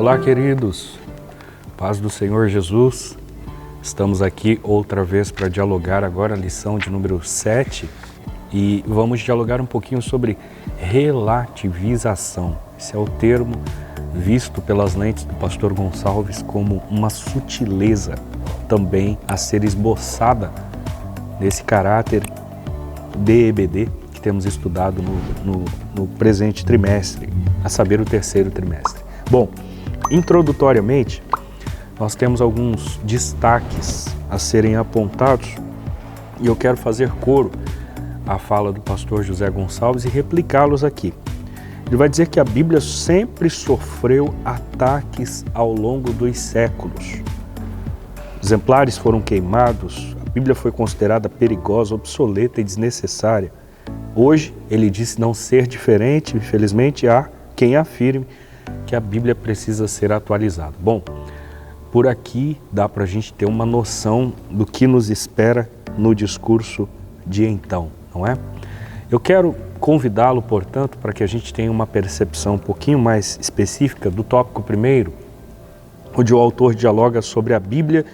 Olá, queridos. Paz do Senhor Jesus. Estamos aqui outra vez para dialogar agora a lição de número 7 e vamos dialogar um pouquinho sobre relativização. Esse é o termo visto pelas lentes do pastor Gonçalves como uma sutileza também a ser esboçada nesse caráter DEBD que temos estudado no presente trimestre, a saber, o terceiro trimestre. Bom, introdutoriamente, nós temos alguns destaques a serem apontados e eu quero fazer coro à fala do pastor José Gonçalves e replicá-los aqui. Ele vai dizer que a Bíblia sempre sofreu ataques ao longo dos séculos. Exemplares foram queimados, a Bíblia foi considerada perigosa, obsoleta e desnecessária. Hoje, ele diz não ser diferente, infelizmente há quem afirme que a Bíblia precisa ser atualizada. Bom, por aqui dá para a gente ter uma noção do que nos espera no discurso de então, não é? Eu quero convidá-lo, portanto, para que a gente tenha uma percepção um pouquinho mais específica do tópico primeiro, onde o autor dialoga sobre a Bíblia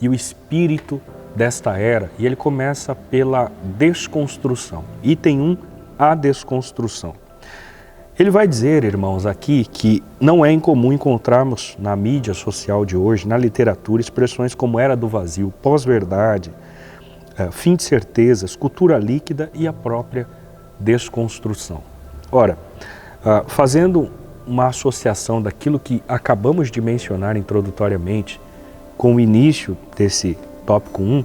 e o espírito desta era, e ele começa pela desconstrução. Item 1, a desconstrução. Ele vai dizer, irmãos, aqui que não é incomum encontrarmos na mídia social de hoje, na literatura, expressões como era do vazio, pós-verdade, fim de certezas, cultura líquida e a própria desconstrução. Ora, fazendo uma associação daquilo que acabamos de mencionar introdutoriamente com o início desse tópico 1,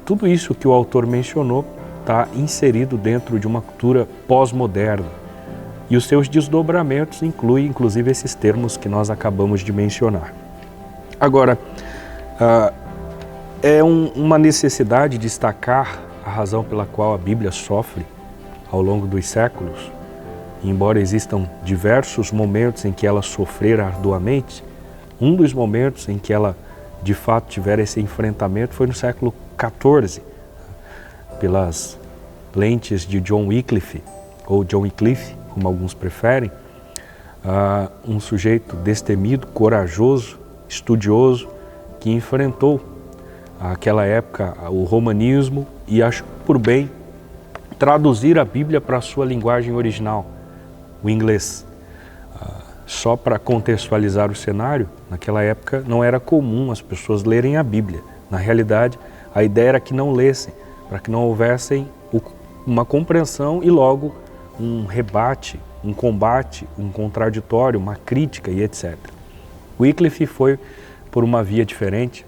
tudo isso que o autor mencionou está inserido dentro de uma cultura pós-moderna. E os seus desdobramentos incluem, inclusive, esses termos que nós acabamos de mencionar. Agora, é uma necessidade destacar a razão pela qual a Bíblia sofre ao longo dos séculos. Embora existam diversos momentos em que ela sofrer arduamente, um dos momentos em que ela, de fato, tiver esse enfrentamento foi no século XIV, pelas lentes de John Wycliffe, ou John Wycliffe, como alguns preferem, um sujeito destemido, corajoso, estudioso, que enfrentou aquela época o romanismo e achou por bem traduzir a Bíblia para a sua linguagem original, o inglês. Só para contextualizar o cenário, naquela época não era comum as pessoas lerem a Bíblia. Na realidade, a ideia era que não lessem, para que não houvessem uma compreensão e logo um rebate, um combate, um contraditório, uma crítica e etc. Wycliffe foi por uma via diferente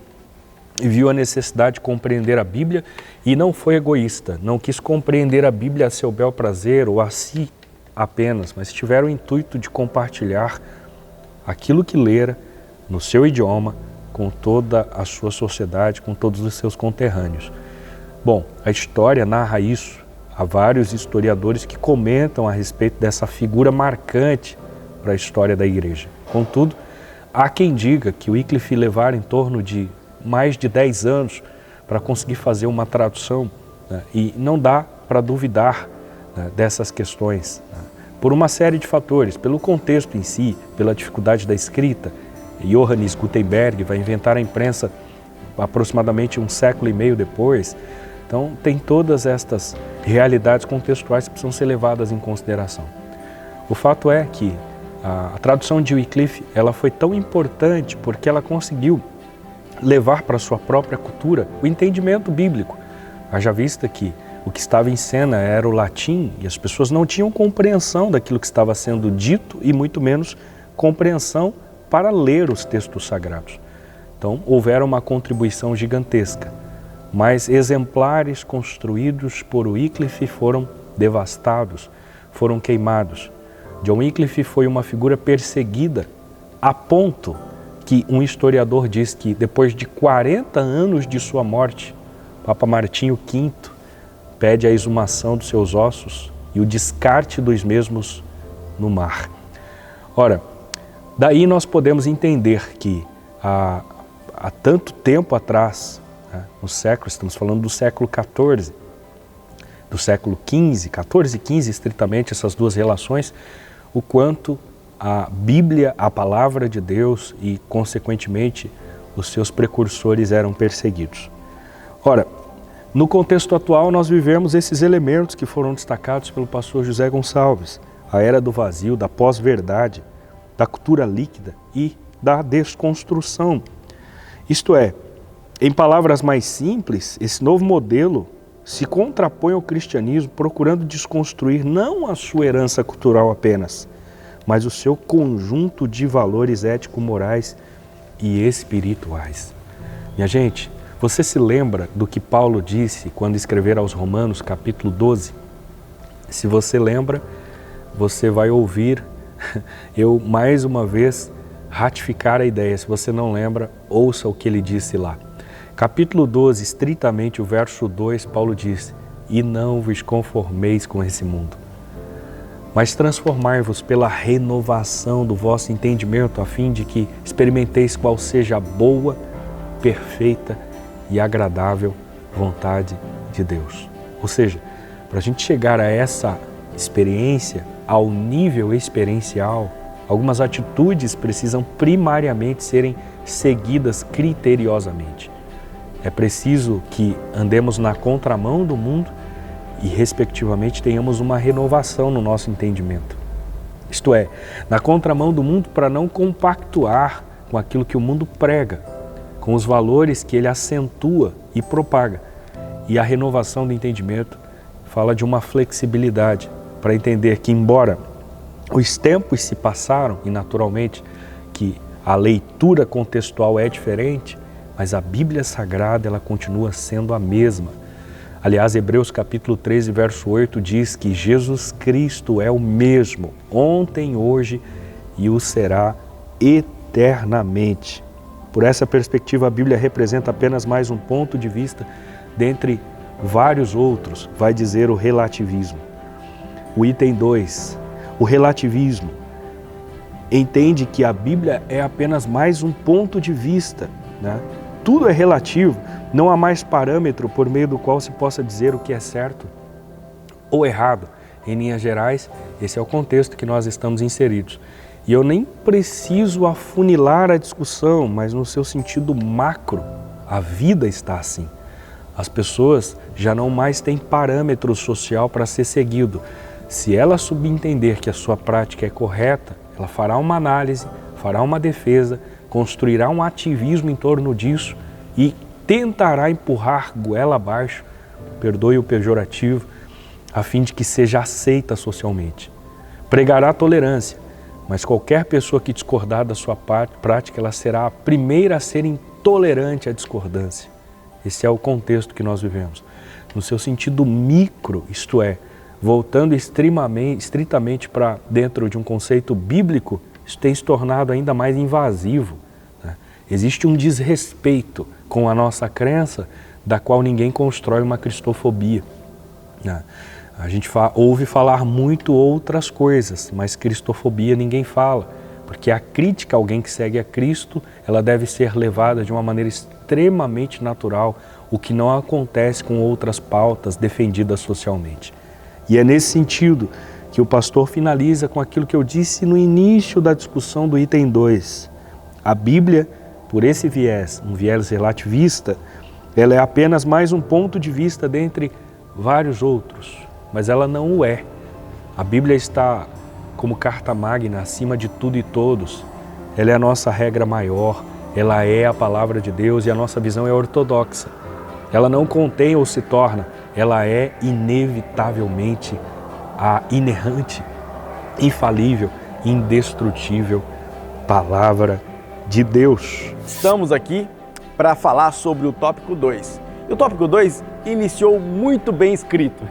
e viu a necessidade de compreender a Bíblia e não foi egoísta, não quis compreender a Bíblia a seu bel prazer ou a si apenas, mas tiveram o intuito de compartilhar aquilo que lera no seu idioma com toda a sua sociedade, com todos os seus conterrâneos. Bom, a história narra isso. Há vários historiadores que comentam a respeito dessa figura marcante para a história da igreja. Contudo, há quem diga que Wycliffe levara em torno de mais de 10 anos para conseguir fazer uma tradução, né? E não dá para duvidar, né, dessas questões, né? Por uma série de fatores, pelo contexto em si, pela dificuldade da escrita. Johannes Gutenberg vai inventar a imprensa aproximadamente um século e meio depois. Então, tem todas estas realidades contextuais que precisam ser levadas em consideração. O fato é que a tradução de Wycliffe ela foi tão importante porque ela conseguiu levar para a sua própria cultura o entendimento bíblico. Haja vista que o que estava em cena era o latim e as pessoas não tinham compreensão daquilo que estava sendo dito e muito menos compreensão para ler os textos sagrados. Então, houvera uma contribuição gigantesca. Mas exemplares construídos por Wycliffe foram devastados, foram queimados. John Wycliffe foi uma figura perseguida a ponto que um historiador diz que depois de 40 anos de sua morte, Papa Martinho V pede a exumação dos seus ossos e o descarte dos mesmos no mar. Ora, daí nós podemos entender que há tanto tempo atrás, no século, estamos falando do século XIV, do século XV, XIV e XV estritamente, essas duas relações, o quanto a Bíblia, a palavra de Deus e, consequentemente, os seus precursores eram perseguidos. Ora, no contexto atual nós vivemos esses elementos que foram destacados pelo pastor José Gonçalves, a era do vazio, da pós-verdade, da cultura líquida e da desconstrução. Isto é, em palavras mais simples, esse novo modelo se contrapõe ao cristianismo procurando desconstruir não a sua herança cultural apenas, mas o seu conjunto de valores ético-morais e espirituais. Minha gente, você se lembra do que Paulo disse quando escrever aos Romanos, capítulo 12? Se você lembra, você vai ouvir eu mais uma vez ratificar a ideia. Se você não lembra, ouça o que ele disse lá. Capítulo 12, estritamente o verso 2, Paulo diz: "E não vos conformeis com esse mundo, mas transformai-vos pela renovação do vosso entendimento, a fim de que experimenteis qual seja a boa, perfeita e agradável vontade de Deus." Ou seja, para a gente chegar a essa experiência, ao nível experiencial, algumas atitudes precisam primariamente serem seguidas criteriosamente. É preciso que andemos na contramão do mundo e, respectivamente, tenhamos uma renovação no nosso entendimento. Isto é, na contramão do mundo para não compactuar com aquilo que o mundo prega, com os valores que ele acentua e propaga. E a renovação do entendimento fala de uma flexibilidade para entender que, embora os tempos se passaram e, naturalmente, que a leitura contextual é diferente, mas a Bíblia Sagrada ela continua sendo a mesma. Aliás, Hebreus capítulo 13, verso 8 diz que Jesus Cristo é o mesmo, ontem, hoje e o será eternamente. Por essa perspectiva, a Bíblia representa apenas mais um ponto de vista dentre vários outros, vai dizer o relativismo. O item 2, o relativismo, entende que a Bíblia é apenas mais um ponto de vista, né? Tudo é relativo, não há mais parâmetro por meio do qual se possa dizer o que é certo ou errado. Em linhas gerais, esse é o contexto que nós estamos inseridos. E eu nem preciso afunilar a discussão, mas no seu sentido macro, a vida está assim. As pessoas já não mais têm parâmetro social para ser seguido. Se ela subentender que a sua prática é correta, ela fará uma análise, fará uma defesa, construirá um ativismo em torno disso e tentará empurrar goela abaixo, perdoe o pejorativo, a fim de que seja aceita socialmente. Pregará tolerância, mas qualquer pessoa que discordar da sua prática, ela será a primeira a ser intolerante à discordância. Esse é o contexto que nós vivemos. No seu sentido micro, isto é, voltando estritamente para dentro de um conceito bíblico, isso tem se tornado ainda mais invasivo. Né? Existe um desrespeito com a nossa crença, da qual ninguém constrói uma cristofobia. Né? A gente ouve falar muito outras coisas, mas cristofobia ninguém fala, porque a crítica a alguém que segue a Cristo, ela deve ser levada de uma maneira extremamente natural, o que não acontece com outras pautas defendidas socialmente. E é nesse sentido que o pastor finaliza com aquilo que eu disse no início da discussão do item 2. A Bíblia, por esse viés, um viés relativista, ela é apenas mais um ponto de vista dentre vários outros, mas ela não o é. A Bíblia está como carta magna acima de tudo e todos. Ela é a nossa regra maior, ela é a palavra de Deus e a nossa visão é ortodoxa. Ela não contém ou se torna, ela é inevitavelmente a inerrante, infalível, indestrutível palavra de Deus. Estamos aqui para falar sobre o tópico 2. E o tópico 2 iniciou muito bem escrito.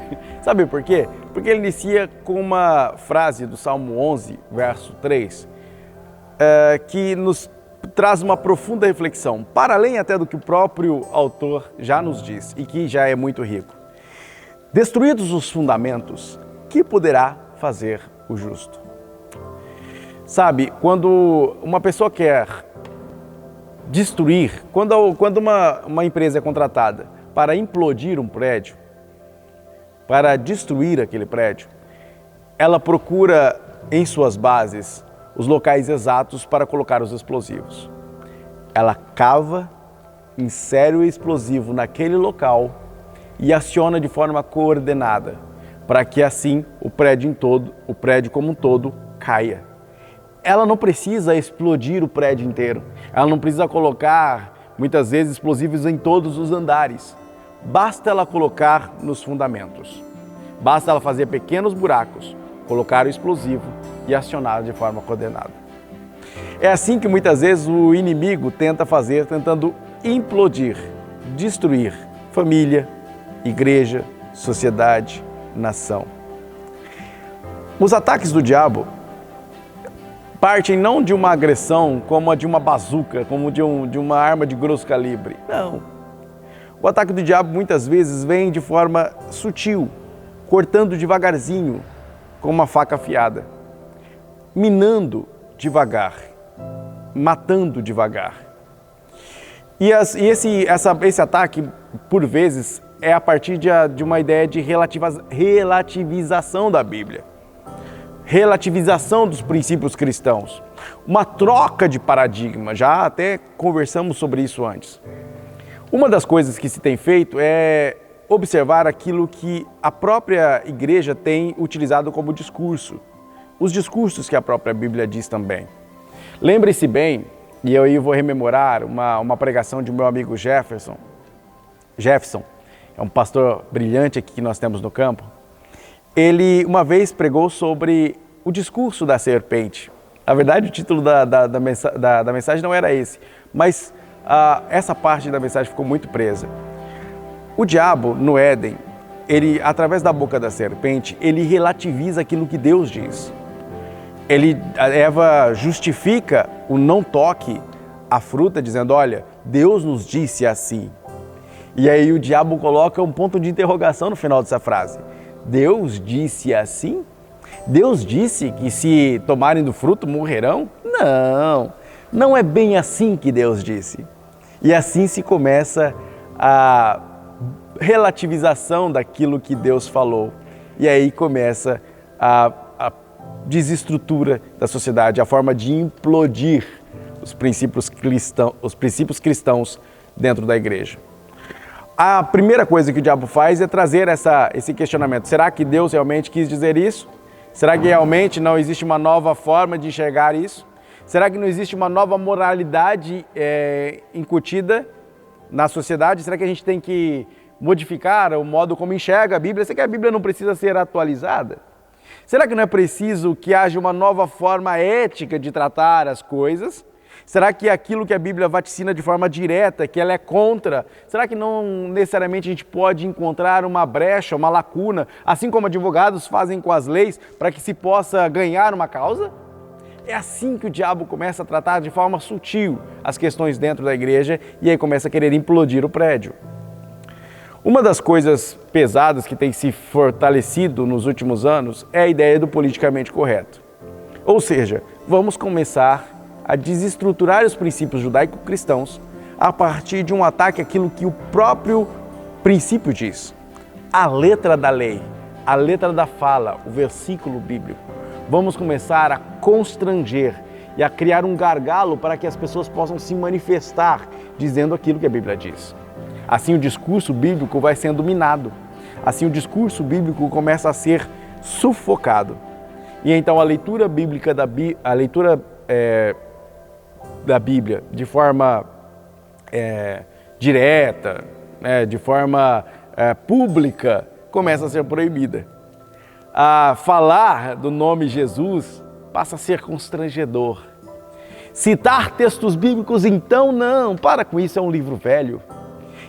Sabe por quê? Porque ele inicia com uma frase do Salmo 11, verso 3, que nos traz uma profunda reflexão, para além até do que o próprio autor já nos diz e que já é muito rico. Destruídos os fundamentos, que poderá fazer o justo? Sabe, quando uma pessoa quer destruir, quando uma empresa é contratada para implodir um prédio, para destruir aquele prédio, ela procura em suas bases os locais exatos para colocar os explosivos. Ela cava, insere o explosivo naquele local e aciona de forma coordenada, para que assim o prédio como um todo caia. Ela não precisa explodir o prédio inteiro, ela não precisa colocar muitas vezes explosivos em todos os andares. Basta ela colocar nos fundamentos. Basta ela fazer pequenos buracos, colocar o explosivo e acionar de forma coordenada. É assim que muitas vezes o inimigo tenta fazer, tentando implodir, destruir família, igreja, sociedade, nação. Os ataques do diabo partem não de uma agressão como a de uma bazuca, como de uma arma de grosso calibre. Não. O ataque do diabo muitas vezes vem de forma sutil, cortando devagarzinho, com uma faca afiada, minando devagar, matando devagar. E esse ataque, por vezes, é a partir de uma ideia de relativização da Bíblia. Relativização dos princípios cristãos, uma troca de paradigma, já até conversamos sobre isso antes. Uma das coisas que se tem feito é observar aquilo que a própria igreja tem utilizado como discurso, os discursos que a própria Bíblia diz também. Lembre-se bem, e eu aí vou rememorar uma pregação de meu amigo Jefferson, é um pastor brilhante aqui que nós temos no campo. Ele uma vez pregou sobre o discurso da serpente. Na verdade, o título da mensagem não era esse, mas essa parte da mensagem ficou muito presa. O diabo, no Éden, ele, através da boca da serpente, ele relativiza aquilo que Deus diz. Eva justifica o não toque à fruta, dizendo, olha, Deus nos disse assim. E aí o diabo coloca um ponto de interrogação no final dessa frase. Deus disse assim? Deus disse que se tomarem do fruto morrerão? Não, não é bem assim que Deus disse. E assim se começa a relativização daquilo que Deus falou. E aí começa a desestrutura da sociedade, a forma de implodir os princípios cristãos dentro da igreja. A primeira coisa que o diabo faz é trazer esse questionamento. Será que Deus realmente quis dizer isso? Será que realmente não existe uma nova forma de enxergar isso? Será que não existe uma nova moralidade incutida na sociedade? Será que a gente tem que modificar o modo como enxerga a Bíblia? Será que a Bíblia não precisa ser atualizada? Será que não é preciso que haja uma nova forma ética de tratar as coisas? Será que aquilo que a Bíblia vaticina de forma direta, que ela é contra, será que não necessariamente a gente pode encontrar uma brecha, uma lacuna, assim como advogados fazem com as leis, para que se possa ganhar uma causa? É assim que o diabo começa a tratar de forma sutil as questões dentro da igreja e aí começa a querer implodir o prédio. Uma das coisas pesadas que tem se fortalecido nos últimos anos é a ideia do politicamente correto. Ou seja, vamos começar a desestruturar os princípios judaico-cristãos a partir de um ataque àquilo que o próprio princípio diz. A letra da lei, a letra da fala, o versículo bíblico. Vamos começar a constranger e a criar um gargalo para que as pessoas possam se manifestar dizendo aquilo que a Bíblia diz. Assim o discurso bíblico vai sendo minado. Assim o discurso bíblico começa a ser sufocado. E então a leitura bíblica da Bíblia de forma direta, de forma pública, começa a ser proibida. A falar do nome Jesus passa a ser constrangedor. Citar textos bíblicos, então, não, para com isso, é um livro velho.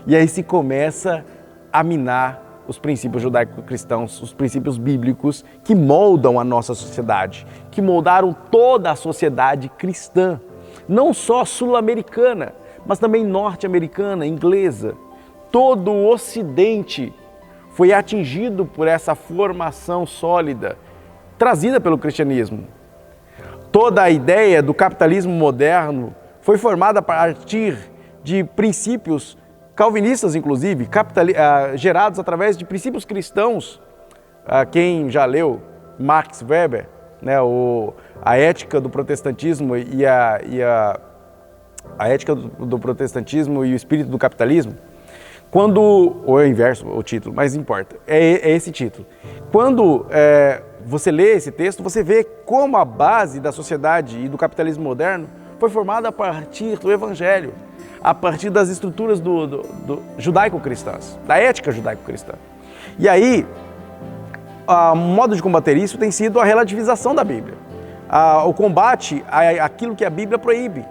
E aí se começa a minar os princípios judaico-cristãos, os princípios bíblicos que moldam a nossa sociedade, que moldaram toda a sociedade cristã, não só sul-americana, mas também norte-americana, inglesa. Todo o Ocidente foi atingido por essa formação sólida, trazida pelo cristianismo. Toda a ideia do capitalismo moderno foi formada a partir de princípios calvinistas, inclusive, gerados através de princípios cristãos. Quem já leu Max Weber, né, a ética do protestantismo e a ética do protestantismo e o espírito do capitalismo, ou é o inverso, o título, mas importa, é esse título. Quando você lê esse texto, você vê como a base da sociedade e do capitalismo moderno foi formada a partir do Evangelho, a partir das estruturas do judaico-cristãs, da ética judaico-cristã. E aí, o modo de combater isso tem sido a relativização da Bíblia, o combate àquilo que a Bíblia proíbe.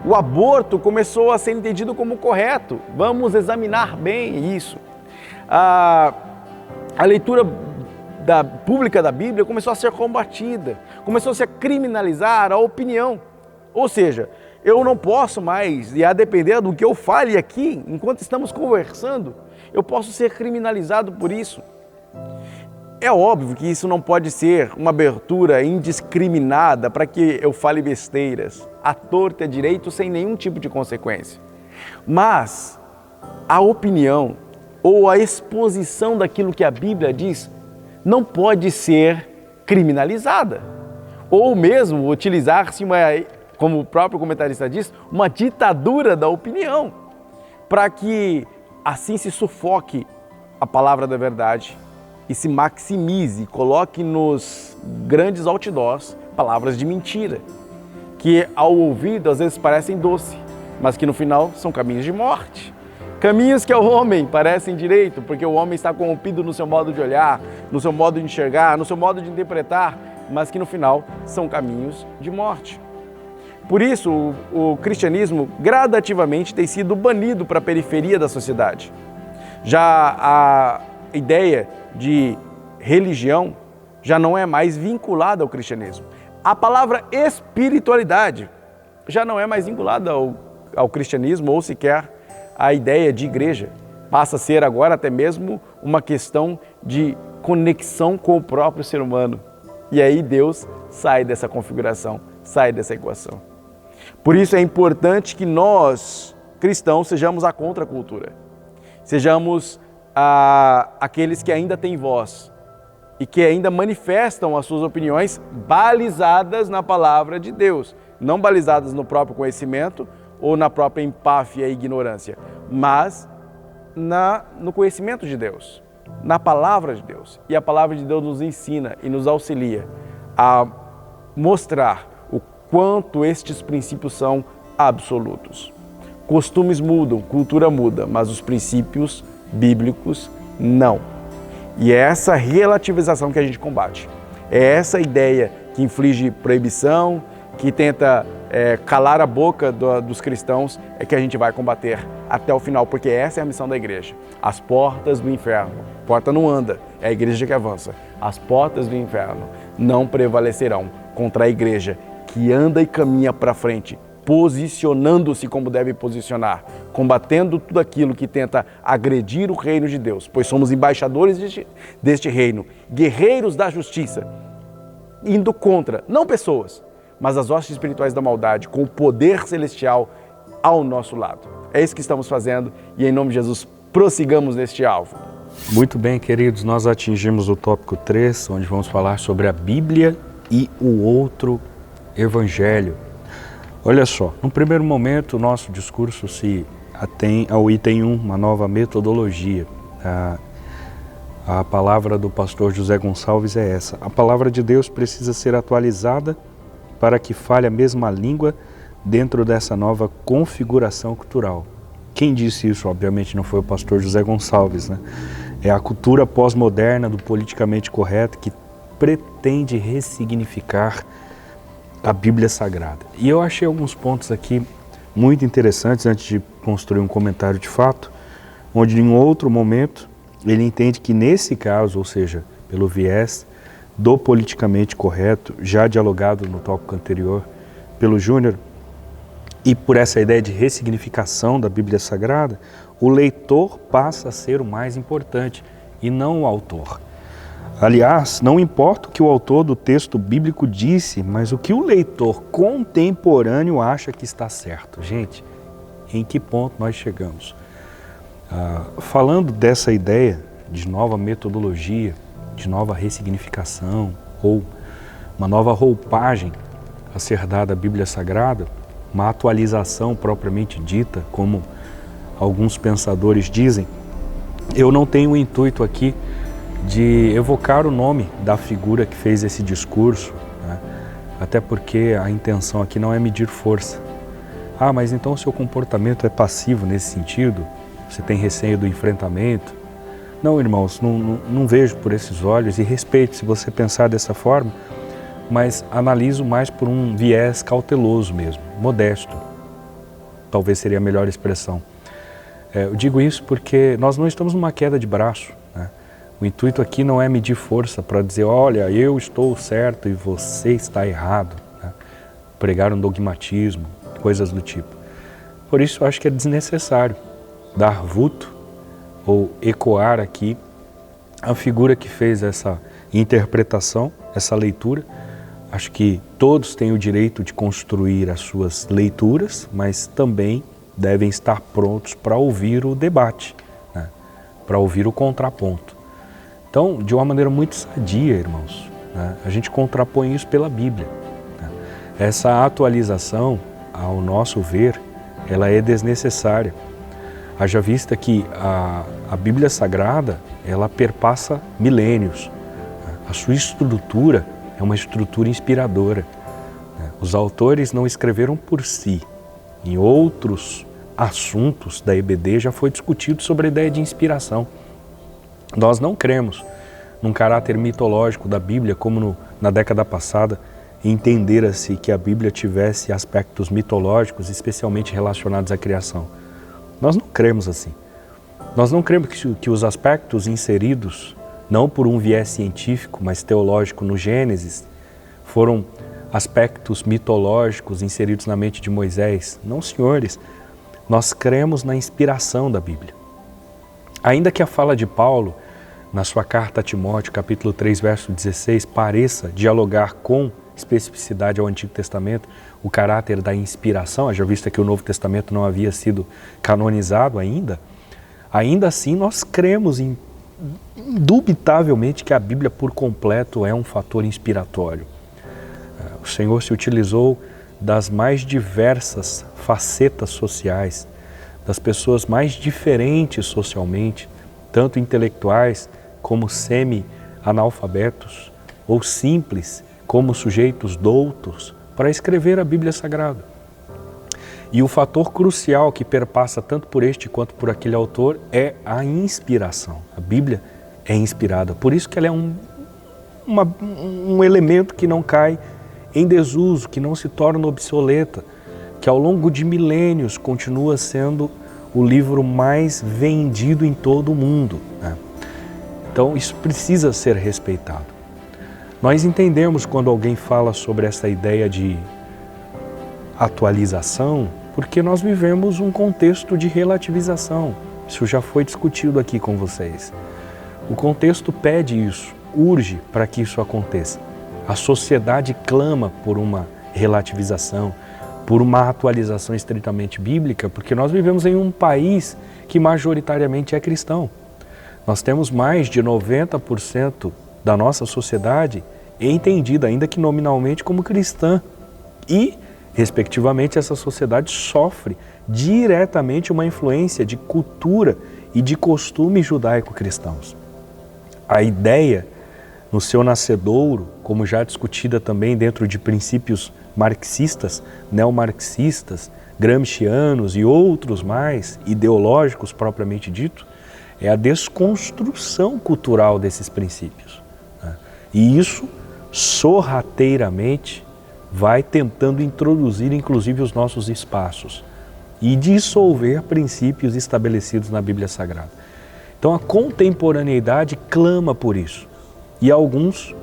O aborto começou a ser entendido como correto. Vamos examinar bem isso. A leitura pública da Bíblia começou a ser combatida. Começou-se a criminalizar a opinião. Ou seja, eu não posso mais, e a depender do que eu fale aqui, enquanto estamos conversando, eu posso ser criminalizado por isso. É óbvio que isso não pode ser uma abertura indiscriminada para que eu fale besteiras, à torta e à direito, sem nenhum tipo de consequência. Mas a opinião ou a exposição daquilo que a Bíblia diz não pode ser criminalizada. Ou mesmo utilizar-se, como o próprio comentarista diz, uma ditadura da opinião, para que assim se sufoque a palavra da verdade e se maximize, coloque nos grandes outdoors palavras de mentira, que ao ouvido às vezes parecem doce, mas que no final são caminhos de morte. Caminhos que ao homem parecem direito, porque o homem está corrompido no seu modo de olhar, no seu modo de enxergar, no seu modo de interpretar, mas que no final são caminhos de morte. Por isso, o cristianismo gradativamente tem sido banido para a periferia da sociedade. Já a ideia de religião já não é mais vinculada ao cristianismo. A palavra espiritualidade já não é mais vinculada ao cristianismo ou sequer à ideia de igreja. Passa a ser agora até mesmo uma questão de conexão com o próprio ser humano. E aí Deus sai dessa configuração, sai dessa equação. Por isso é importante que nós, cristãos, sejamos a contracultura. Sejamos aqueles que ainda têm voz e que ainda manifestam as suas opiniões balizadas na palavra de Deus, não balizadas no próprio conhecimento ou na própria empáfia e ignorância, mas no conhecimento de Deus, na palavra de Deus. E a palavra de Deus nos ensina e nos auxilia a mostrar o quanto estes princípios são absolutos. Costumes mudam, cultura muda, mas os princípios bíblicos não. E é essa relativização que a gente combate. É essa ideia que inflige proibição, que tenta calar a boca dos cristãos, é que a gente vai combater até o final, porque essa é a missão da igreja. As portas do inferno, a porta não anda, é a igreja que avança. As portas do inferno não prevalecerão contra a igreja que anda e caminha para frente, posicionando-se como deve posicionar, combatendo tudo aquilo que tenta agredir o reino de Deus, pois somos embaixadores deste reino, guerreiros da justiça, indo contra, não pessoas, mas as hostes espirituais da maldade, com o poder celestial ao nosso lado. É isso que estamos fazendo e em nome de Jesus prossigamos neste alvo. Muito bem, queridos, nós atingimos o tópico 3, onde vamos falar sobre a Bíblia e o outro Evangelho. Olha só, no primeiro momento o nosso discurso se atém ao item 1, uma nova metodologia. A palavra do pastor José Gonçalves é essa: a palavra de Deus precisa ser atualizada para que fale a mesma língua dentro dessa nova configuração cultural. Quem disse isso, obviamente, não foi o pastor José Gonçalves, né? É a cultura pós-moderna do politicamente correto que pretende ressignificar a Bíblia Sagrada. E eu achei alguns pontos aqui muito interessantes antes de construir um comentário de fato, onde em outro momento ele entende que nesse caso, ou seja, pelo viés do politicamente correto, já dialogado no tópico anterior pelo Júnior, e por essa ideia de ressignificação da Bíblia Sagrada, o leitor passa a ser o mais importante e não o autor. Aliás, não importa o que o autor do texto bíblico disse, mas o que o leitor contemporâneo acha que está certo. Gente, em que ponto nós chegamos? Falando dessa ideia de nova metodologia, de nova ressignificação ou uma nova roupagem a ser dada à Bíblia Sagrada, uma atualização propriamente dita, como alguns pensadores dizem. Eu não tenho o intuito aqui de evocar o nome da figura que fez esse discurso, né? Até porque a intenção aqui não é medir força. Ah, mas então o seu comportamento é passivo nesse sentido? Você tem receio do enfrentamento? Não, irmãos, não vejo por esses olhos, e respeito se você pensar dessa forma, mas analiso mais por um viés cauteloso mesmo, modesto. Talvez seria a melhor expressão. Eu digo isso porque nós não estamos numa queda de braço, né? O intuito aqui não é medir força para dizer, olha, eu estou certo e você está errado, né? Pregar um dogmatismo, coisas do tipo. Por isso eu acho que é desnecessário dar vulto ou ecoar aqui a figura que fez essa interpretação, essa leitura. Acho que todos têm o direito de construir as suas leituras, mas também devem estar prontos para ouvir o debate, né? Para ouvir o contraponto. Então, de uma maneira muito sadia, irmãos, né? A gente contrapõe isso pela Bíblia, né? Essa atualização, ao nosso ver, ela é desnecessária. Haja vista que a Bíblia Sagrada, ela perpassa milênios. A sua estrutura é uma estrutura inspiradora. Os autores não escreveram por si. Em outros assuntos da EBD já foi discutido sobre a ideia de inspiração. Nós não cremos num caráter mitológico da Bíblia, como na década passada entendera-se que a Bíblia tivesse aspectos mitológicos, especialmente relacionados à criação. Nós não cremos assim. Nós não cremos que os aspectos inseridos, não por um viés científico, mas teológico no Gênesis, foram aspectos mitológicos inseridos na mente de Moisés. Não, senhores. Nós cremos na inspiração da Bíblia. Ainda que a fala de Paulo, na sua carta a Timóteo, capítulo 3, verso 16, pareça dialogar com especificidade ao Antigo Testamento, o caráter da inspiração, haja vista que o Novo Testamento não havia sido canonizado ainda assim nós cremos indubitavelmente que a Bíblia por completo é um fator inspiratório. O Senhor se utilizou das mais diversas facetas sociais, das pessoas mais diferentes socialmente, tanto intelectuais como semi-analfabetos, ou simples como sujeitos doutos, para escrever a Bíblia Sagrada. E o fator crucial que perpassa tanto por este quanto por aquele autor é a inspiração. A Bíblia é inspirada, por isso que ela é um elemento que não cai em desuso, que não se torna obsoleta, que ao longo de milênios continua sendo o livro mais vendido em todo o mundo, né? Então isso precisa ser respeitado. Nós entendemos quando alguém fala sobre essa ideia de atualização, porque nós vivemos um contexto de relativização. Isso já foi discutido aqui com vocês. O contexto pede isso, urge para que isso aconteça. A sociedade clama por uma relativização, por uma atualização estritamente bíblica, porque nós vivemos em um país que majoritariamente é cristão. Nós temos mais de 90% da nossa sociedade entendida, ainda que nominalmente, como cristã. E, respectivamente, essa sociedade sofre diretamente uma influência de cultura e de costumes judaico-cristãos. A ideia, no seu nascedouro, como já discutida também dentro de princípios marxistas, neomarxistas, gramscianos e outros mais, ideológicos propriamente dito, é a desconstrução cultural desses princípios, né? E isso, sorrateiramente, vai tentando introduzir inclusive os nossos espaços e dissolver princípios estabelecidos na Bíblia Sagrada. Então a contemporaneidade clama por isso. E alguns,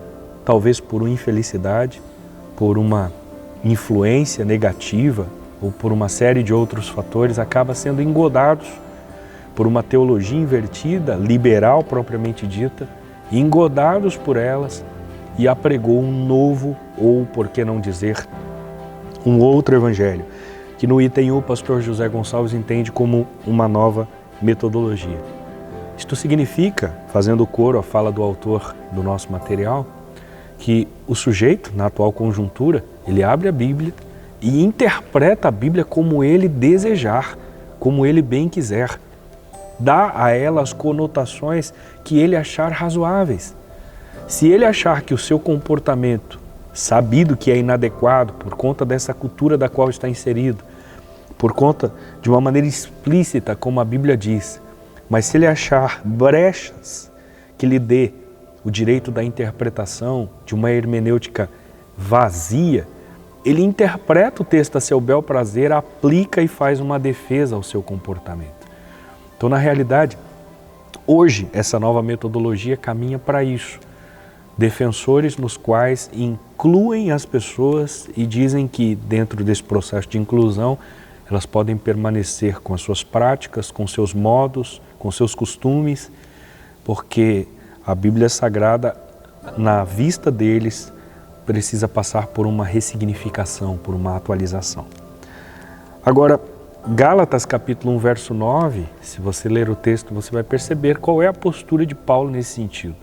talvez por uma infelicidade, por uma influência negativa ou por uma série de outros fatores, acabam sendo engodados por uma teologia invertida, liberal propriamente dita, engodados por elas, e apregou um novo, ou por que não dizer, um outro evangelho, que no item 1 o pastor José Gonçalves entende como uma nova metodologia. Isto significa, fazendo coro à fala do autor do nosso material, que o sujeito, na atual conjuntura, ele abre a Bíblia e interpreta a Bíblia como ele desejar, como ele bem quiser. Dá a ela as conotações que ele achar razoáveis. Se ele achar que o seu comportamento, sabido que é inadequado por conta dessa cultura da qual está inserido, por conta de uma maneira explícita, como a Bíblia diz, mas se ele achar brechas que lhe dê o direito da interpretação de uma hermenêutica vazia, ele interpreta o texto a seu bel prazer, aplica e faz uma defesa ao seu comportamento. Então, na realidade, hoje, essa nova metodologia caminha para isso. Defensores nos quais incluem as pessoas e dizem que, dentro desse processo de inclusão, elas podem permanecer com as suas práticas, com seus modos, com seus costumes, porque a Bíblia Sagrada, na vista deles, precisa passar por uma ressignificação, por uma atualização. Agora, Gálatas capítulo 1, verso 9, se você ler o texto, você vai perceber qual é a postura de Paulo nesse sentido.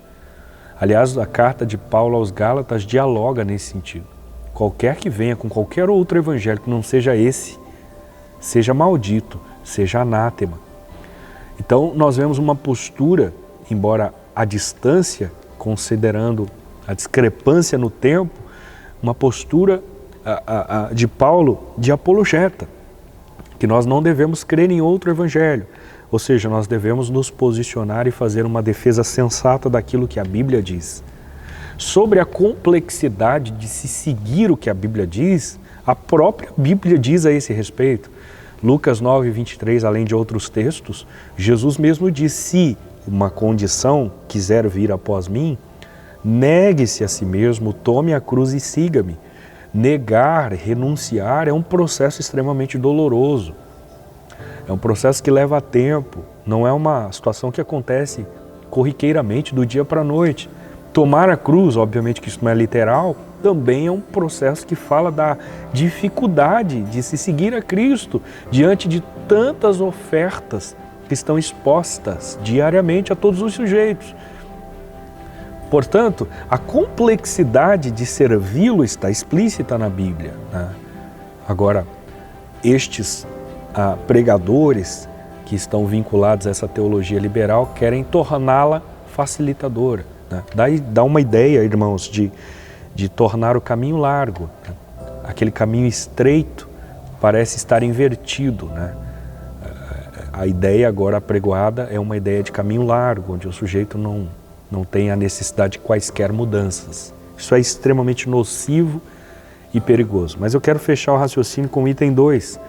Aliás, a carta de Paulo aos Gálatas dialoga nesse sentido. Qualquer que venha com qualquer outro evangelho que não seja esse, seja maldito, seja anátema. Então, nós vemos uma postura, embora à distância, considerando a discrepância no tempo, uma postura de Paulo de apologeta, que nós não devemos crer em outro evangelho, ou seja, nós devemos nos posicionar e fazer uma defesa sensata daquilo que a Bíblia diz. Sobre a complexidade de se seguir o que a Bíblia diz, a própria Bíblia diz a esse respeito. Lucas 9, 23, além de outros textos, Jesus mesmo diz: se uma condição quiser vir após mim, negue-se a si mesmo, tome a cruz e siga-me. Negar, renunciar é um processo extremamente doloroso. É um processo que leva tempo, não é uma situação que acontece corriqueiramente do dia para a noite. Tomar a cruz, obviamente que isso não é literal, também é um processo que fala da dificuldade de se seguir a Cristo diante de tantas ofertas que estão expostas diariamente a todos os sujeitos. Portanto, a complexidade de servi-lo está explícita na Bíblia, né? Agora, estes pregadores que estão vinculados a essa teologia liberal querem torná-la facilitadora, né? Dá uma ideia, irmãos, de tornar o caminho largo, né? Aquele caminho estreito parece estar invertido, né? A ideia agora apregoada é uma ideia de caminho largo, onde o sujeito não tem a necessidade de quaisquer mudanças. Isso é extremamente nocivo e perigoso. Mas eu quero fechar o raciocínio com o item 2,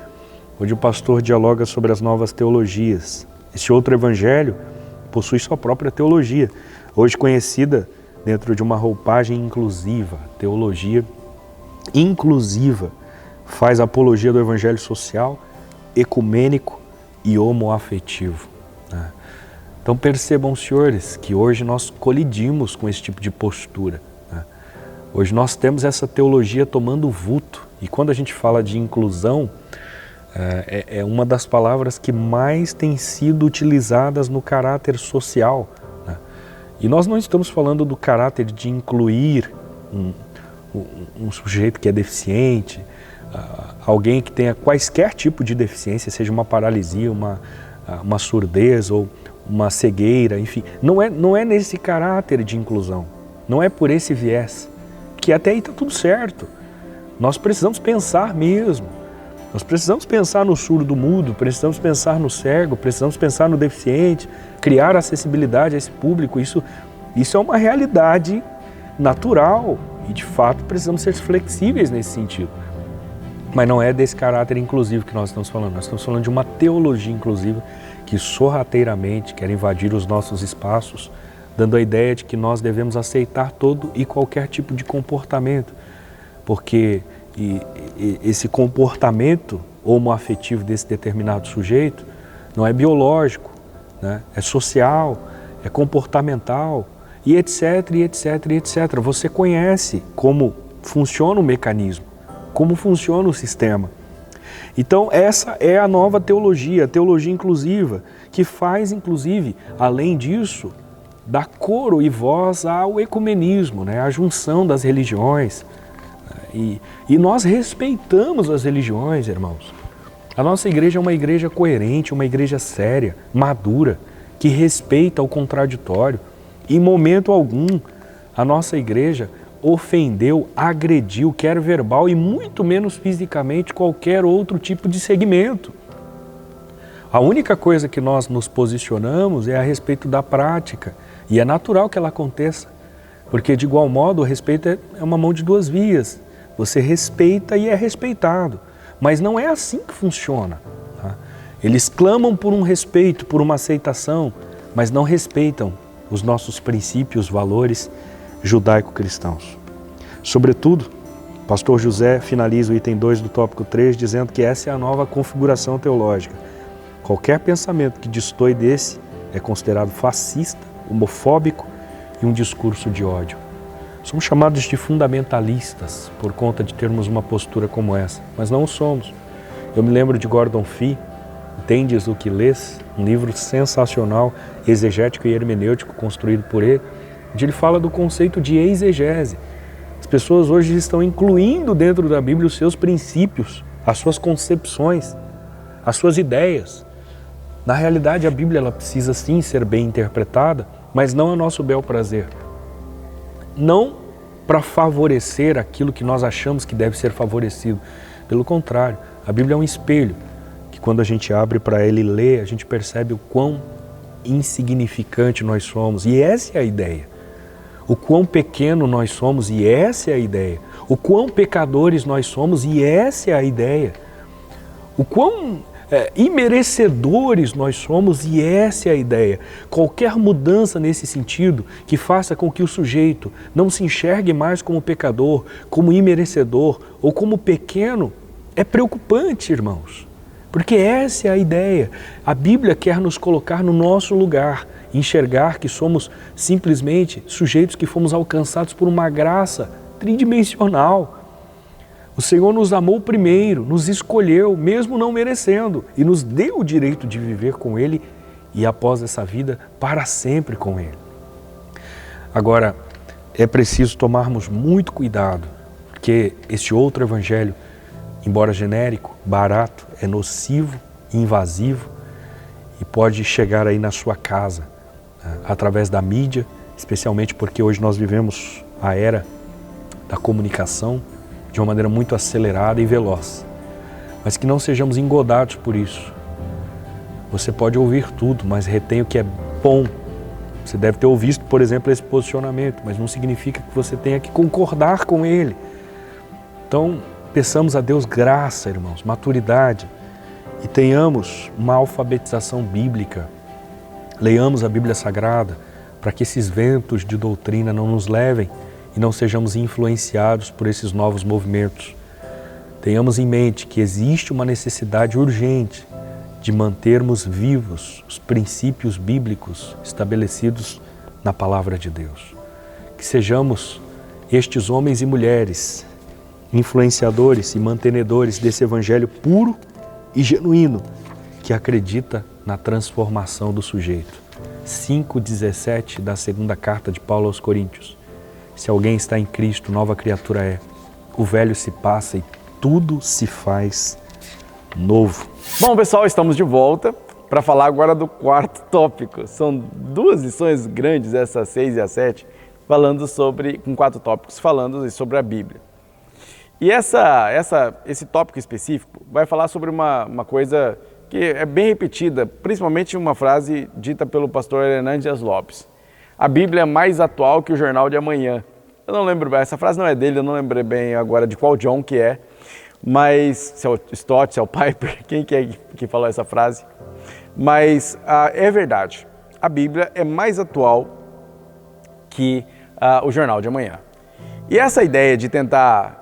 onde o pastor dialoga sobre as novas teologias. Este outro evangelho possui sua própria teologia, hoje conhecida dentro de uma roupagem inclusiva. Teologia inclusiva faz apologia do evangelho social, ecumênico e homoafetivo, né? Então percebam, senhores, que hoje nós colidimos com esse tipo de postura, né? Hoje nós temos essa teologia tomando vulto, e quando a gente fala de inclusão, é uma das palavras que mais tem sido utilizadas no caráter social, né? E nós não estamos falando do caráter de incluir um sujeito que é deficiente, alguém que tenha quaisquer tipo de deficiência, seja uma paralisia, uma surdez ou uma cegueira, enfim. Não é nesse caráter de inclusão, não é por esse viés, que até aí está tudo certo. Nós precisamos pensar mesmo, nós precisamos pensar no surdo-mudo, precisamos pensar no cego, precisamos pensar no deficiente, criar acessibilidade a esse público. Isso é uma realidade natural e, de fato, precisamos ser flexíveis nesse sentido. Mas não é desse caráter inclusivo que nós estamos falando. Nós estamos falando de uma teologia inclusiva que sorrateiramente quer invadir os nossos espaços, dando a ideia de que nós devemos aceitar todo e qualquer tipo de comportamento, porque esse comportamento homoafetivo desse determinado sujeito não é biológico, né? É social, é comportamental, e etc, e etc, e etc. Você conhece como funciona o mecanismo, como funciona o sistema. Então essa é a nova teologia, a teologia inclusiva, que faz inclusive, além disso, dá coro e voz ao ecumenismo, né? À junção das religiões. E nós respeitamos as religiões, irmãos. A nossa igreja é uma igreja coerente, uma igreja séria, madura, que respeita o contraditório. Em momento algum, a nossa igreja ofendeu, agrediu, quer verbal e muito menos fisicamente, qualquer outro tipo de segmento. A única coisa que nós nos posicionamos é a respeito da prática, e é natural que ela aconteça, porque de igual modo o respeito é uma mão de duas vias. Você respeita e é respeitado, mas não é assim que funciona. Tá? Eles clamam por um respeito, por uma aceitação, mas não respeitam os nossos princípios, valores judaico-cristãos. Sobretudo, o pastor José finaliza o item 2 do tópico 3 dizendo que essa é a nova configuração teológica. Qualquer pensamento que destoe desse é considerado fascista, homofóbico e um discurso de ódio. Somos chamados de fundamentalistas por conta de termos uma postura como essa, mas não o somos. Eu me lembro de Gordon Fee, Entendes o que lês? Um livro sensacional, exegético e hermenêutico, construído por ele, onde ele fala do conceito de exegese. As pessoas hoje estão incluindo dentro da Bíblia os seus princípios, as suas concepções, as suas ideias. Na realidade, a Bíblia ela precisa sim ser bem interpretada, mas não a nosso bel prazer. Não para favorecer aquilo que nós achamos que deve ser favorecido. Pelo contrário, a Bíblia é um espelho, que quando a gente abre para ele e lê, a gente percebe o quão insignificante nós somos. E essa é a ideia. O quão pequeno nós somos, e essa é a ideia. O quão pecadores nós somos, e essa é a ideia. O quão imerecedores nós somos, e essa é a ideia. Qualquer mudança nesse sentido que faça com que o sujeito não se enxergue mais como pecador, como imerecedor ou como pequeno, é preocupante, irmãos. Porque essa é a ideia. A Bíblia quer nos colocar no nosso lugar, enxergar que somos simplesmente sujeitos que fomos alcançados por uma graça tridimensional. O Senhor nos amou primeiro, nos escolheu, mesmo não merecendo, e nos deu o direito de viver com Ele e após essa vida, para sempre com Ele. Agora, é preciso tomarmos muito cuidado, porque esse outro evangelho, embora genérico, barato, é nocivo, invasivo e pode chegar aí na sua casa, através da mídia, especialmente porque hoje nós vivemos a era da comunicação de uma maneira muito acelerada e veloz. Mas que não sejamos engodados por isso. Você pode ouvir tudo, mas retém o que é bom. Você deve ter ouvido, por exemplo, esse posicionamento, mas não significa que você tenha que concordar com ele. Então, peçamos a Deus graça, irmãos, maturidade, e tenhamos uma alfabetização bíblica. Leiamos a Bíblia Sagrada para que esses ventos de doutrina não nos levem e não sejamos influenciados por esses novos movimentos. Tenhamos em mente que existe uma necessidade urgente de mantermos vivos os princípios bíblicos estabelecidos na Palavra de Deus. Que sejamos estes homens e mulheres, influenciadores e mantenedores desse evangelho puro e genuíno, que acredita na transformação do sujeito. 5,17 da segunda carta de Paulo aos Coríntios. Se alguém está em Cristo, nova criatura é. O velho se passa e tudo se faz novo. Bom, pessoal, estamos de volta para falar agora do quarto tópico. São duas lições grandes, essa 6 e a 7, com 4 tópicos, falando sobre a Bíblia. E esse tópico específico vai falar sobre uma coisa que é bem repetida, principalmente uma frase dita pelo pastor Hernandes Dias Lopes. A Bíblia é mais atual que o jornal de amanhã. Eu não lembro bem, essa frase não é dele, eu não lembrei bem agora de qual John que é, mas se é o Stott, se é o Piper, quem que é que falou essa frase? Mas é verdade, a Bíblia é mais atual que o jornal de amanhã. E essa ideia de tentar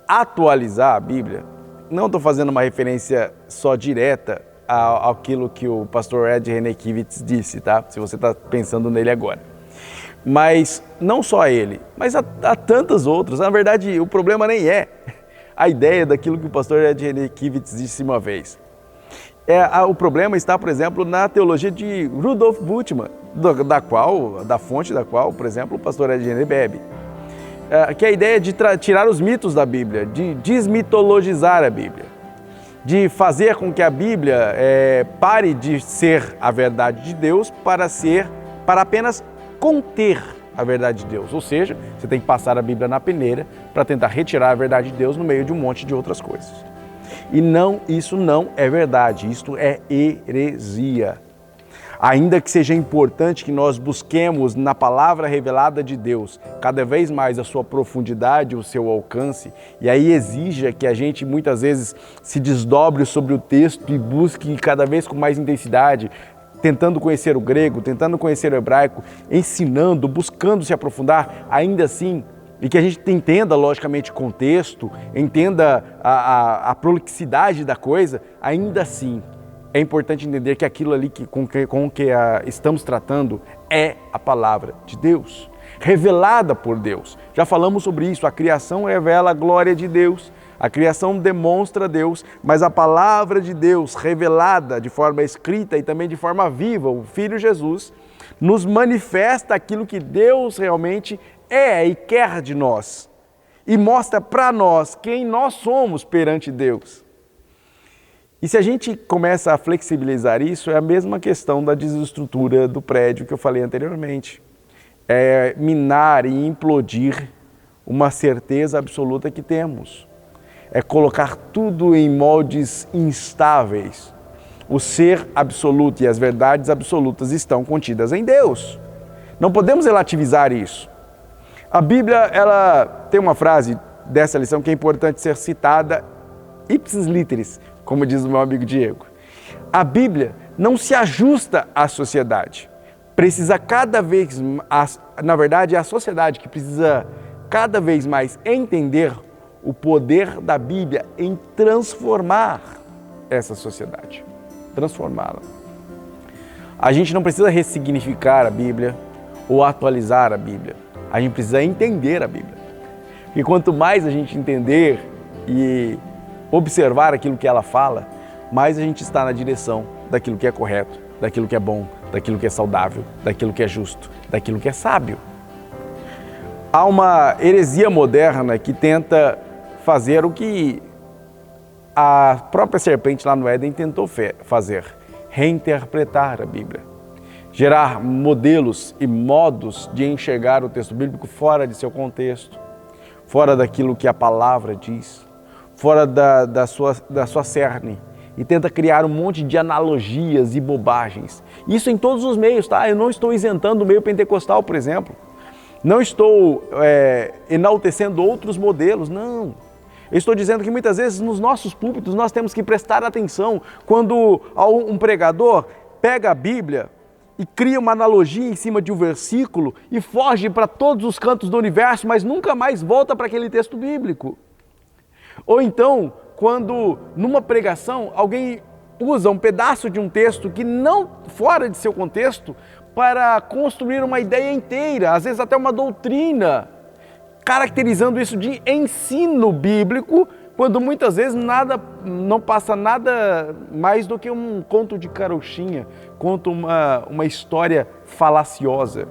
atualizar a Bíblia, não estou fazendo uma referência só direta àquilo que o pastor Ed Renekiewicz disse, tá? Se você está pensando nele agora. Mas não só ele, mas há tantas outras. Na verdade, o problema nem é a ideia daquilo que o pastor Ed Renekiewicz disse uma vez. O problema está, por exemplo, na teologia de Rudolf Bultmann, da fonte da qual, por exemplo, o pastor Ednei bebe. Que é a ideia de tirar os mitos da Bíblia, de desmitologizar a Bíblia, de fazer com que a Bíblia pare de ser a verdade de Deus para apenas conter a verdade de Deus. Ou seja, você tem que passar a Bíblia na peneira para tentar retirar a verdade de Deus no meio de um monte de outras coisas. E não, isso não é verdade, isto é heresia. Ainda que seja importante que nós busquemos na palavra revelada de Deus cada vez mais a sua profundidade, o seu alcance, e aí exija que a gente muitas vezes se desdobre sobre o texto e busque cada vez com mais intensidade, tentando conhecer o grego, tentando conhecer o hebraico, ensinando, buscando se aprofundar, ainda assim, e que a gente entenda logicamente o contexto, entenda a prolixidade da coisa, ainda assim, é importante entender que aquilo ali com que estamos tratando é a palavra de Deus, revelada por Deus. Já falamos sobre isso, a criação revela a glória de Deus, a criação demonstra Deus, mas a palavra de Deus revelada de forma escrita e também de forma viva, o Filho Jesus, nos manifesta aquilo que Deus realmente é e quer de nós e mostra para nós quem nós somos perante Deus. E se a gente começa a flexibilizar isso, é a mesma questão da desestrutura do prédio que eu falei anteriormente. É minar e implodir uma certeza absoluta que temos. É colocar tudo em moldes instáveis. O ser absoluto e as verdades absolutas estão contidas em Deus. Não podemos relativizar isso. A Bíblia, ela tem uma frase dessa lição que é importante ser citada ipsis literis, como diz o meu amigo Diego. A Bíblia não se ajusta à sociedade. Precisa cada vez mais, na verdade é a sociedade que precisa cada vez mais entender o poder da Bíblia em transformar essa sociedade, transformá-la. A gente não precisa ressignificar a Bíblia ou atualizar a Bíblia. A gente precisa entender a Bíblia. E quanto mais a gente entender e observar aquilo que ela fala, mais a gente está na direção daquilo que é correto, daquilo que é bom, daquilo que é saudável, daquilo que é justo, daquilo que é sábio. Há uma heresia moderna que tenta fazer o que a própria serpente lá no Éden tentou fazer, reinterpretar a Bíblia, gerar modelos e modos de enxergar o texto bíblico fora de seu contexto, fora daquilo que a palavra diz, fora da sua cerne, e tenta criar um monte de analogias e bobagens. Isso em todos os meios, tá? Eu não estou isentando o meio pentecostal, por exemplo. Não estou enaltecendo outros modelos, não. Eu estou dizendo que muitas vezes nos nossos púlpitos nós temos que prestar atenção quando um pregador pega a Bíblia e cria uma analogia em cima de um versículo e foge para todos os cantos do universo, mas nunca mais volta para aquele texto bíblico. Ou então, quando numa pregação alguém usa um pedaço de um texto que não fora de seu contexto para construir uma ideia inteira, às vezes até uma doutrina, caracterizando isso de ensino bíblico, quando muitas vezes não passa nada mais do que um conto de carochinha, conta uma história falaciosa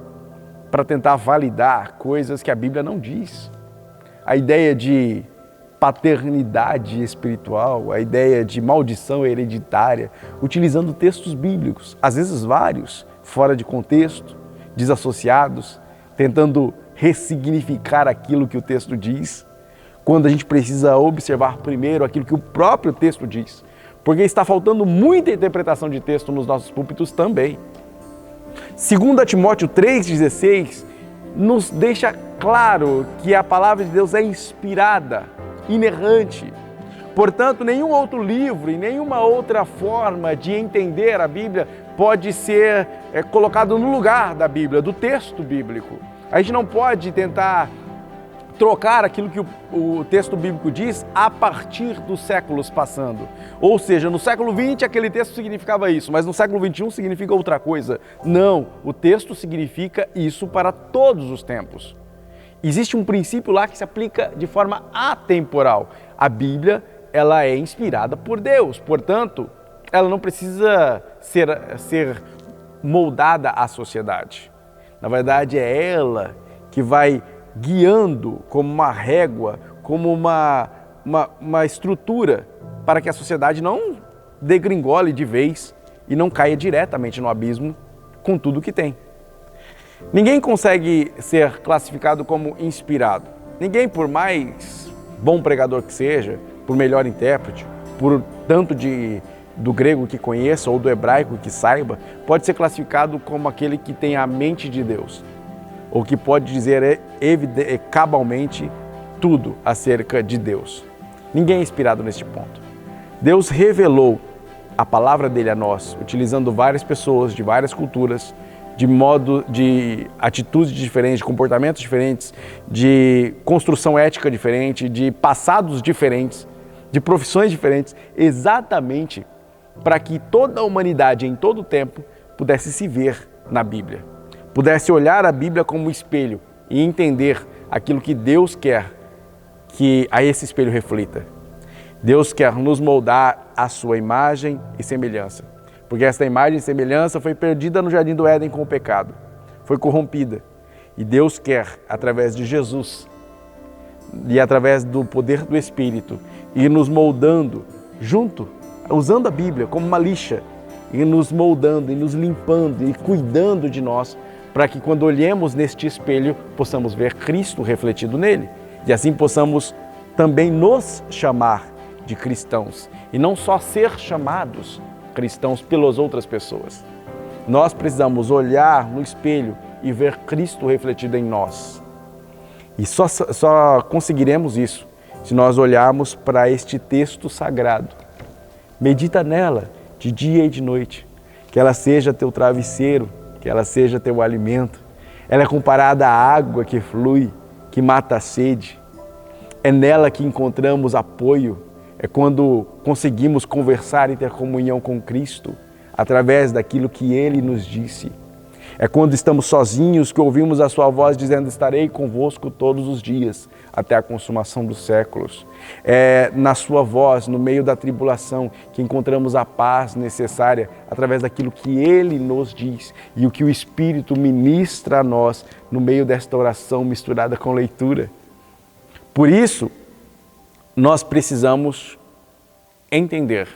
para tentar validar coisas que a Bíblia não diz. A ideia de paternidade espiritual, a ideia de maldição hereditária, utilizando textos bíblicos, às vezes vários, fora de contexto, desassociados, tentando ressignificar aquilo que o texto diz, quando a gente precisa observar primeiro aquilo que o próprio texto diz, porque está faltando muita interpretação de texto nos nossos púlpitos também. 2 Timóteo 3,16 nos deixa claro que a palavra de Deus é inspirada, inerrante. Portanto, nenhum outro livro e nenhuma outra forma de entender a Bíblia pode ser colocado no lugar da Bíblia, do texto bíblico. A gente não pode tentar trocar aquilo que o texto bíblico diz a partir dos séculos passando. Ou seja, no século XX aquele texto significava isso, mas no século XXI significa outra coisa. Não, o texto significa isso para todos os tempos. Existe um princípio lá que se aplica de forma atemporal. A Bíblia, ela é inspirada por Deus, portanto, ela não precisa ser moldada à sociedade. Na verdade, é ela que vai guiando como uma régua, como uma estrutura para que a sociedade não degringole de vez e não caia diretamente no abismo com tudo que tem. Ninguém consegue ser classificado como inspirado. Ninguém, por mais bom pregador que seja, por melhor intérprete, por tanto do grego que conheça ou do hebraico que saiba, pode ser classificado como aquele que tem a mente de Deus, ou que pode dizer cabalmente tudo acerca de Deus. Ninguém é inspirado neste ponto. Deus revelou a palavra dele a nós, utilizando várias pessoas de várias culturas, de atitudes diferentes, de comportamentos diferentes, de construção ética diferente, de passados diferentes, de profissões diferentes, exatamente para que toda a humanidade em todo o tempo pudesse se ver na Bíblia, pudesse olhar a Bíblia como um espelho e entender aquilo que Deus quer que a esse espelho reflita. Deus quer nos moldar à sua imagem e semelhança, porque esta imagem e semelhança foi perdida no Jardim do Éden com o pecado, foi corrompida. E Deus quer, através de Jesus e através do poder do Espírito, ir nos moldando junto, usando a Bíblia como uma lixa, e nos moldando, e nos limpando, e cuidando de nós, para que quando olhemos neste espelho, possamos ver Cristo refletido nele, e assim possamos também nos chamar de cristãos, e não só ser chamados cristãos pelas outras pessoas. Nós precisamos olhar no espelho e ver Cristo refletido em nós. E só conseguiremos isso se nós olharmos para este texto sagrado. Medita nela de dia e de noite, que ela seja teu travesseiro, que ela seja teu alimento. Ela é comparada à água que flui, que mata a sede. É nela que encontramos apoio, é quando conseguimos conversar e ter comunhão com Cristo, através daquilo que Ele nos disse. É quando estamos sozinhos que ouvimos a sua voz dizendo: estarei convosco todos os dias, até a consumação dos séculos. É na sua voz, no meio da tribulação, que encontramos a paz necessária, através daquilo que Ele nos diz e o que o Espírito ministra a nós, no meio desta oração misturada com leitura. Por isso, nós precisamos entender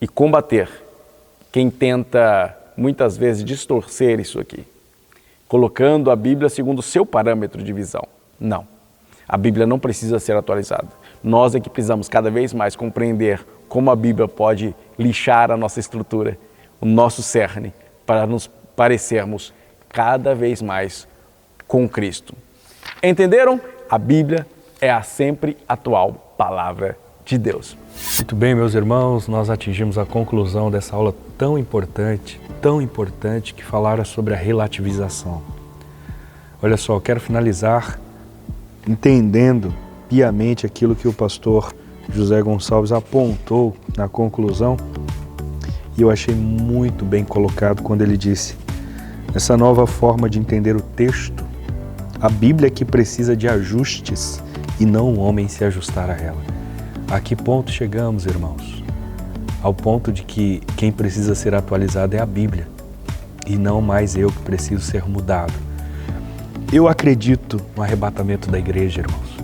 e combater quem tenta muitas vezes distorcer isso aqui, colocando a Bíblia segundo o seu parâmetro de visão. Não, a Bíblia não precisa ser atualizada. Nós é que precisamos cada vez mais compreender como a Bíblia pode lixar a nossa estrutura, o nosso cerne, para nos parecermos cada vez mais com Cristo. Entenderam? A Bíblia é a sempre atual palavra de Deus. Muito bem, meus irmãos, nós atingimos a conclusão dessa aula tão importante que falara sobre a relativização. Olha só, eu quero finalizar entendendo piamente aquilo que o pastor José Gonçalves apontou na conclusão, e eu achei muito bem colocado quando ele disse: essa nova forma de entender o texto, a Bíblia que precisa de ajustes e não o homem se ajustar a ela. A que ponto chegamos, irmãos? Ao ponto de que quem precisa ser atualizado é a Bíblia e não mais eu que preciso ser mudado. Eu acredito no arrebatamento da igreja, irmãos.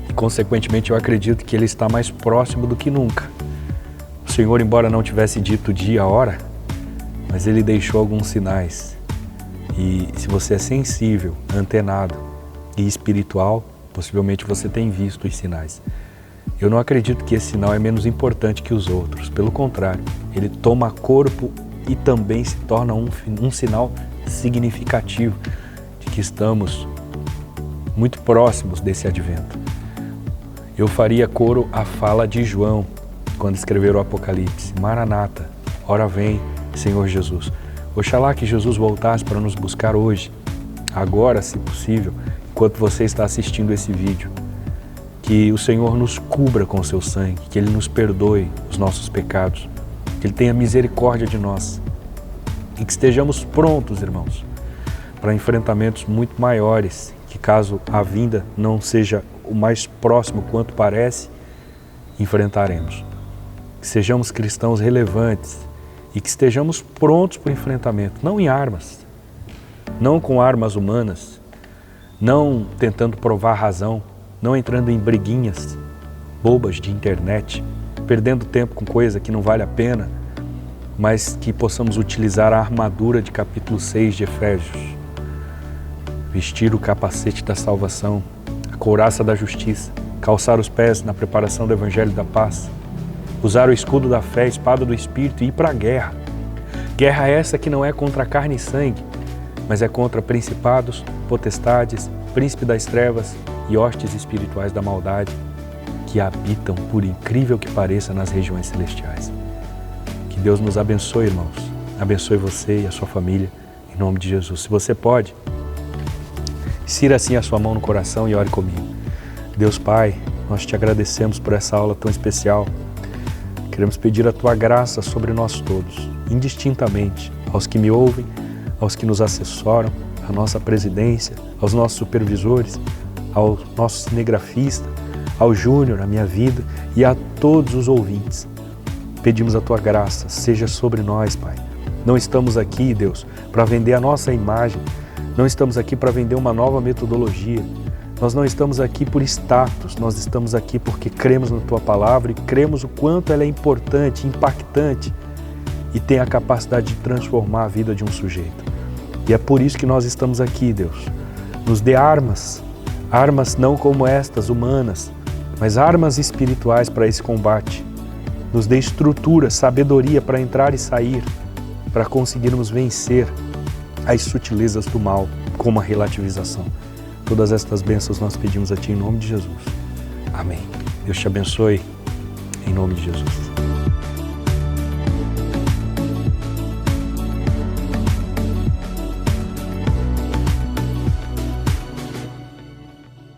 E, consequentemente, eu acredito que ele está mais próximo do que nunca. O Senhor, embora não tivesse dito o dia, a hora, mas ele deixou alguns sinais. E se você é sensível, antenado e espiritual, possivelmente você tem visto os sinais. Eu não acredito que esse sinal é menos importante que os outros. Pelo contrário, ele toma corpo e também se torna um sinal significativo de que estamos muito próximos desse advento. Eu faria coro à fala de João, quando escrever o Apocalipse: Maranata, ora vem, Senhor Jesus. Oxalá que Jesus voltasse para nos buscar hoje, agora, se possível, enquanto você está assistindo esse vídeo. Que o Senhor nos cubra com o seu sangue, que Ele nos perdoe os nossos pecados, que Ele tenha misericórdia de nós e que estejamos prontos, irmãos, para enfrentamentos muito maiores, que caso a vinda não seja o mais próximo quanto parece, enfrentaremos. Que sejamos cristãos relevantes e que estejamos prontos para o enfrentamento, não em armas, não com armas humanas, não tentando provar razão, não entrando em briguinhas bobas de internet, perdendo tempo com coisa que não vale a pena, mas que possamos utilizar a armadura de capítulo 6 de Efésios, vestir o capacete da salvação, a couraça da justiça, calçar os pés na preparação do Evangelho da paz, usar o escudo da fé, a espada do Espírito e ir para a guerra. Guerra essa que não é contra carne e sangue, mas é contra principados, potestades, príncipe das trevas e hostes espirituais da maldade que habitam, por incrível que pareça, nas regiões celestiais. Que Deus nos abençoe, irmãos. Abençoe você e a sua família, em nome de Jesus. Se você pode, insira assim a sua mão no coração e ore comigo. Deus Pai, nós te agradecemos por essa aula tão especial. Queremos pedir a tua graça sobre nós todos, indistintamente, aos que me ouvem, aos que nos assessoram, à nossa presidência, aos nossos supervisores, ao nosso cinegrafista, ao Júnior, a minha vida e a todos os ouvintes. Pedimos a tua graça, seja sobre nós, Pai. Não estamos aqui, Deus, para vender a nossa imagem, não estamos aqui para vender uma nova metodologia, nós não estamos aqui por status, nós estamos aqui porque cremos na tua palavra e cremos o quanto ela é importante, impactante e tem a capacidade de transformar a vida de um sujeito. E é por isso que nós estamos aqui, Deus. Nos dê armas, armas não como estas, humanas, mas armas espirituais para esse combate. Nos dê estrutura, sabedoria para entrar e sair, para conseguirmos vencer as sutilezas do mal, como a relativização. Todas estas bênçãos nós pedimos a Ti em nome de Jesus. Amém. Deus te abençoe, em nome de Jesus.